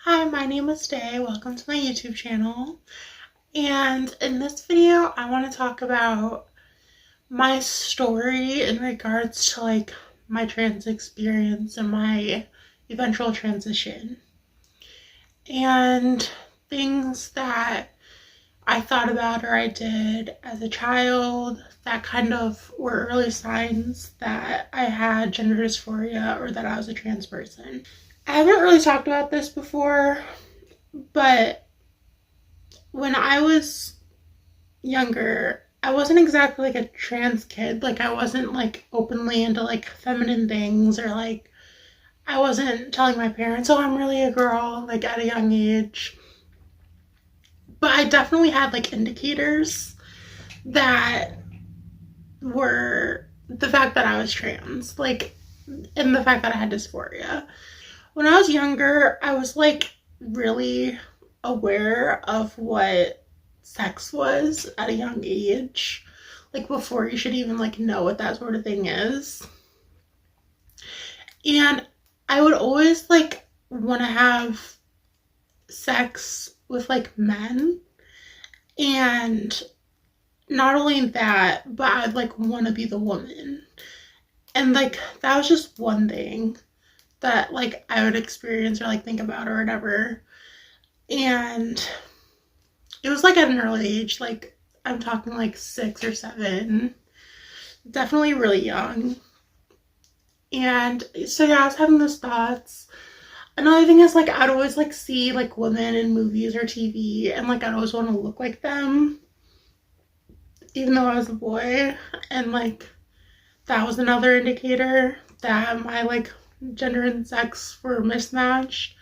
Hi, my name is Day. Welcome to my YouTube channel. And in this video, I want to talk about my story in regards to my trans experience and my eventual transition. And things that I thought about or I did as a child that kind of were early signs that I had gender dysphoria or that I was a trans person. I haven't really talked about this before, but when I was younger, I wasn't exactly like a trans kid. Like, I wasn't like openly into like feminine things, or like I wasn't telling my parents, oh, I'm really a girl, like at a young age. But I definitely had like indicators that were the fact that I was trans, like, and the fact that I had dysphoria. When I was younger, I was like really aware of what sex was at a young age, like before you should even like know what that sort of thing is. And I would always like want to have sex with like men, and not only that, but I'd like want to be the woman. And like that was just one thing that like I would experience or like think about or whatever. And it was like at an early age, like I'm talking like 6 or 7, definitely really young. And so yeah, I was having those thoughts. Another thing is like I'd always like see like women in movies or TV, and like I'd always want to look like them, even though I was a boy. And like that was another indicator that my like gender and sex were mismatched,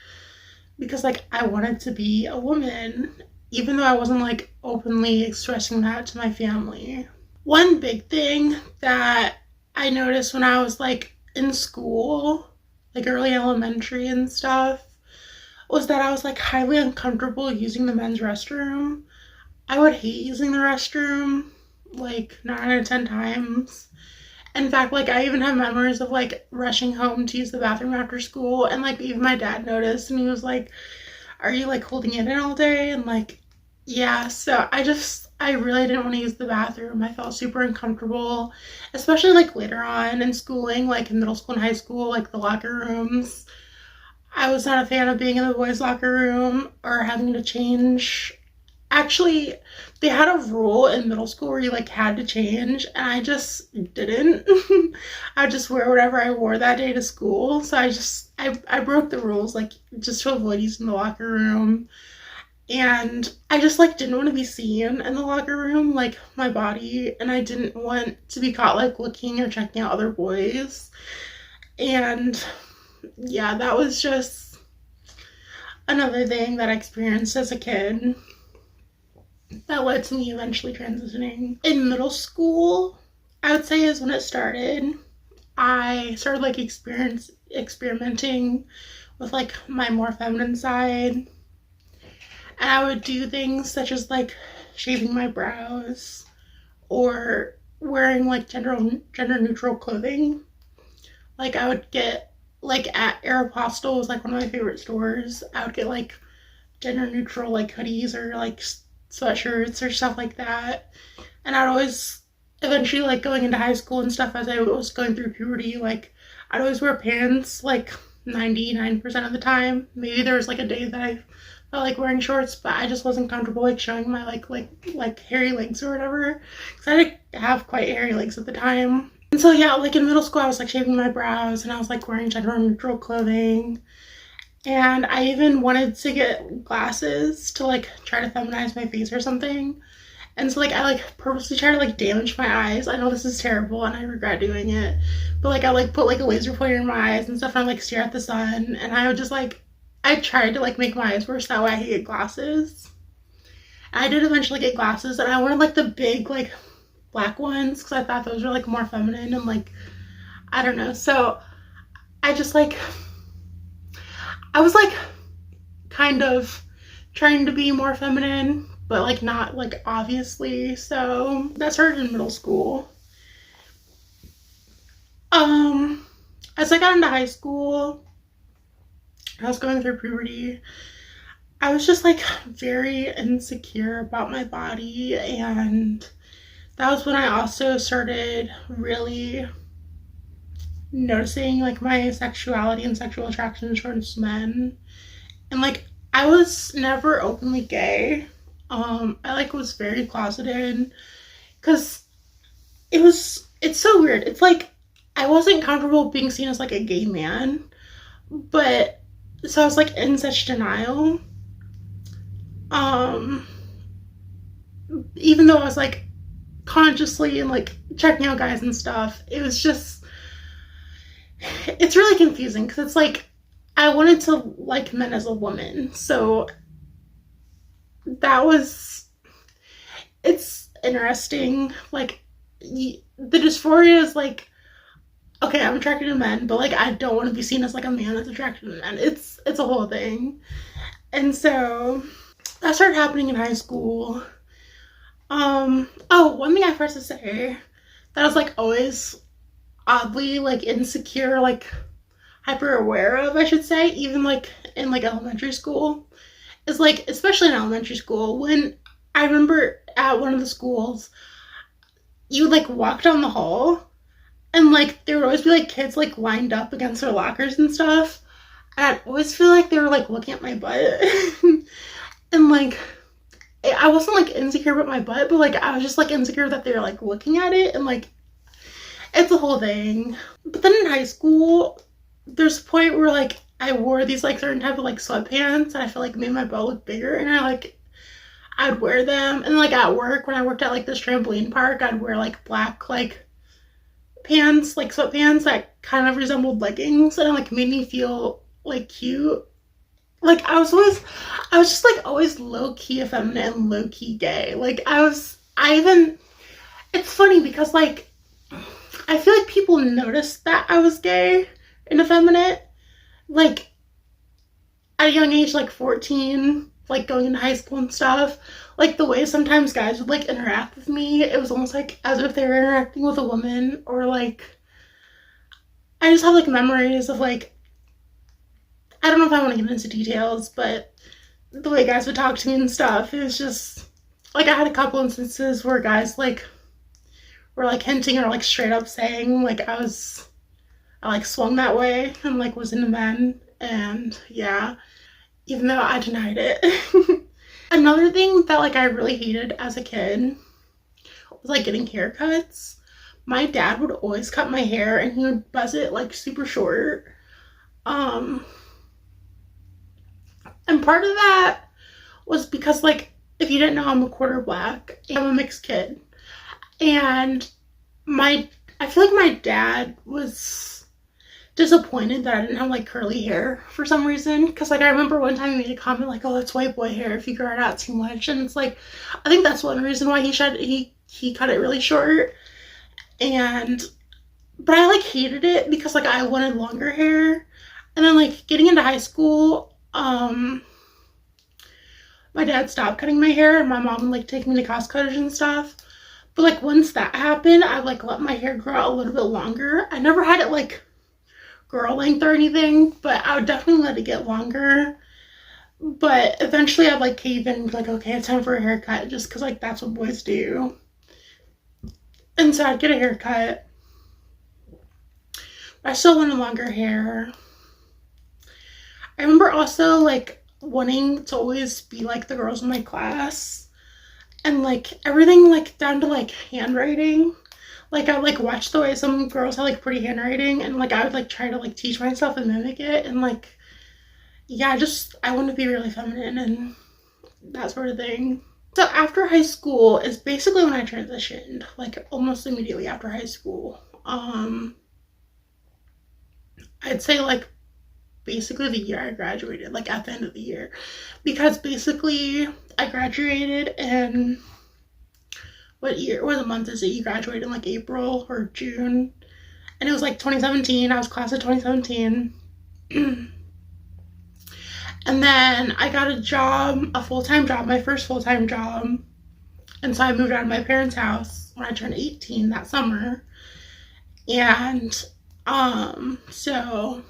because like I wanted to be a woman, even though I wasn't like openly expressing that to my family. One big thing that I noticed when I was like in school, like early elementary and stuff, was that I was like highly uncomfortable using the men's restroom. I would hate using the restroom like 9 out of 10 times. In fact, like I even have memories of like rushing home to use the bathroom after school, and like even my dad noticed and he was like, are you like holding it in all day? And like, yeah. So I really didn't want to use the bathroom. I felt super uncomfortable, especially like later on in schooling, like in middle school and high school, like the locker rooms. I was not a fan of being in the boys' locker room or having to change. Actually, they had a rule in middle school where you like had to change, and I just didn't. I would just wear whatever I wore that day to school. So I broke the rules, like, just to avoid using the locker room. And I just like didn't want to be seen in the locker room, like my body, and I didn't want to be caught like looking or checking out other boys. And yeah, that was just another thing that I experienced as a kid that led to me eventually transitioning. In middle school, I would say is when it started. I started like experimenting with like my more feminine side. And I would do things such as like shaving my brows or wearing like gender neutral clothing. Like I would get like at Aeropostale was like one of my favorite stores. I would get like gender neutral like hoodies or like sweatshirts or stuff like that. And I'd always eventually like going into high school and stuff, as I was going through puberty, like I'd always wear pants like 99% of the time. Maybe there was like a day that I felt like wearing shorts, but I just wasn't comfortable like showing my like hairy legs or whatever, because I didn't have quite hairy legs at the time. And so yeah, like in middle school I was like shaving my brows and I was like wearing gender neutral clothing. And I even wanted to get glasses to like try to feminize my face or something. And so like I like purposely try to like damage my eyes. I know this is terrible and I regret doing it. But like I like put like a laser pointer in my eyes and stuff, and I like stare at the sun, and I would just like I tried to like make my eyes worse, that way I could get glasses. And I did eventually get glasses, and I wanted like the big like black ones because I thought those were like more feminine and like I don't know. So I just like I was like kind of trying to be more feminine, but like not like obviously. So that started in middle school. Um, as I got into high school, I was going through puberty. I was just like very insecure about my body, and that was when I also started really noticing like my sexuality and sexual attraction towards men. And like I was never openly gay. I like was very closeted because it's so weird. It's like I wasn't comfortable being seen as like a gay man, but so I was like in such denial. Um Even though I was like consciously and like checking out guys and stuff, it was just it's really confusing because it's like I wanted to like men as a woman. So that was it's interesting. Like the dysphoria is like okay, I'm attracted to men, but like I don't want to be seen as like a man that's attracted to men. It's a whole thing. And so that started happening in high school. One thing I forgot to say that I was like always oddly like insecure, like hyper aware of, I should say, even like in like elementary school, is like especially in elementary school when I remember at one of the schools you would like walk down the hall and like there would always be like kids like lined up against their lockers and stuff. And I'd always feel like they were like looking at my butt. And like I wasn't like insecure about my butt, but like I was just like insecure that they were like looking at it and like it's a whole thing. But then in high school, there's a point where like I wore these like certain type of like sweatpants and I felt like made my butt look bigger and I'd wear them. And like at work when I worked at like this trampoline park, I'd wear like black like pants, like sweatpants that kind of resembled leggings and it like made me feel like cute. Like I was just like always low key effeminate and low key gay. Like I even it's funny because like I feel like people noticed that I was gay and effeminate like at a young age, like 14, like going into high school and stuff. Like the way sometimes guys would like interact with me, it was almost like as if they were interacting with a woman, or like I just have like memories of like I don't know if I want to get into details, but the way guys would talk to me and stuff, it was just like I had a couple instances where guys like were like hinting or like straight up saying like I like swung that way and like was into men, and yeah, even though I denied it. Another thing that like I really hated as a kid was like getting haircuts. My dad would always cut my hair and he would buzz it like super short. Um and part of that was because like if you didn't know, I'm a quarter black. I'm a mixed kid. And my I feel like my dad was disappointed that I didn't have like curly hair for some reason. Because like I remember one time he made a comment like, "Oh, that's white boy hair if you grow it out too much," and it's like I think that's one reason why he cut it really short. And but I like hated it because like I wanted longer hair. And then like getting into high school, my dad stopped cutting my hair and my mom would like take me to cost cutters and stuff. But like once that happened, I like let my hair grow out a little bit longer. I never had it like girl length or anything, but I would definitely let it get longer. But eventually I'd like cave in and be like, okay, it's time for a haircut just because like that's what boys do. And so I'd get a haircut. I still wanted longer hair. I remember also like wanting to always be like the girls in my class and like everything like down to like handwriting. Like I like watch the way some girls have like pretty handwriting and like I would like try to like teach myself and mimic it, and like yeah, just I want to be really feminine and that sort of thing. So after high school is basically when I transitioned, like almost immediately after high school. I'd say like basically the year I graduated, like at the end of the year. Because basically I graduated in what month is it? You graduated in like April or June. And it was like 2017. I was class of 2017. And then I got a job, a full-time job, my first full-time job. And so I moved out of my parents' house when I turned 18 that summer. And so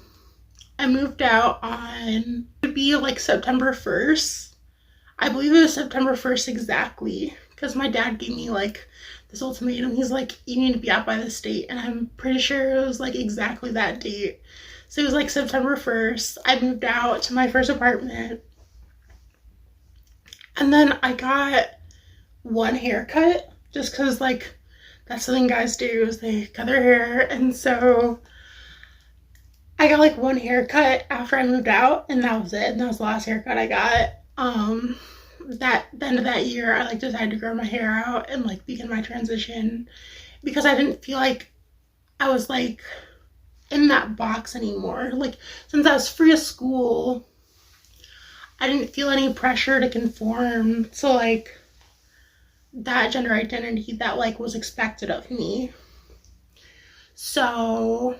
I moved out on, to be like September 1st. I believe it was September 1st exactly, because my dad gave me like this ultimatum. He's like, you need to be out by this date, and I'm pretty sure it was like exactly that date. So it was like September 1st. I moved out to my first apartment, and then I got one haircut just because like that's something guys do, is they cut their hair. And so I got like one haircut after I moved out, and that was it. And that was the last haircut I got. That the end of that year, I like decided to grow my hair out and like begin my transition, because I didn't feel like I was like in that box anymore. Like, since I was free of school, I didn't feel any pressure to conform to like that gender identity that like was expected of me. So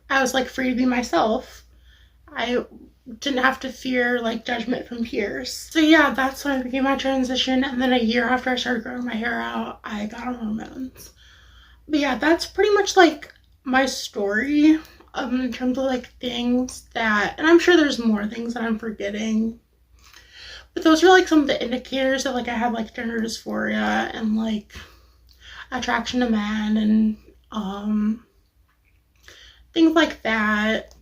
I was like free to be myself. I didn't have to fear like judgment from peers. So yeah, that's when I began my transition. And then a year after I started growing my hair out, I got on hormones. But yeah, that's pretty much like my story, in terms of like things that, and I'm sure there's more things that I'm forgetting, but those are like some of the indicators that like I have like gender dysphoria and like attraction to men and things like that.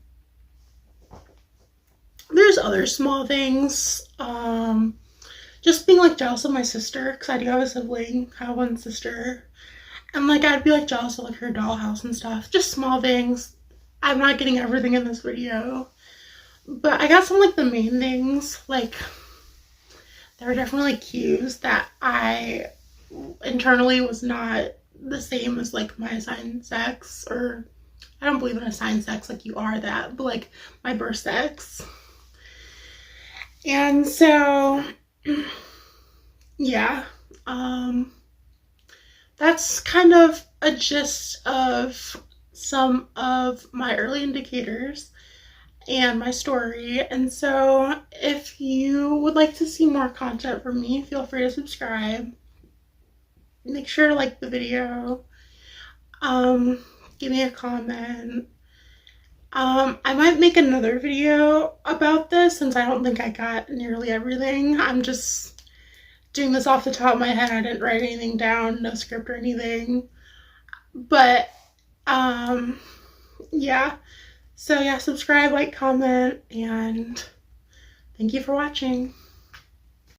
There's other small things. Just being like jealous of my sister, because I do have a sibling. I have one sister. And like I'd be like jealous of like her dollhouse and stuff. Just small things. I'm not getting everything in this video. But I got some like the main things. Like, there were definitely cues that I internally was not the same as like my assigned sex, or I don't believe in assigned sex, like you are that, but like my birth sex. And so yeah, that's kind of a gist of some of my early indicators and my story. And so if you would like to see more content from me, feel free to subscribe. Make sure to like the video. Give me a comment. I might make another video about this, since I don't think I got nearly everything. I'm just doing this off the top of my head. I didn't write anything down, no script or anything. But yeah. So yeah, subscribe, like, comment, and thank you for watching.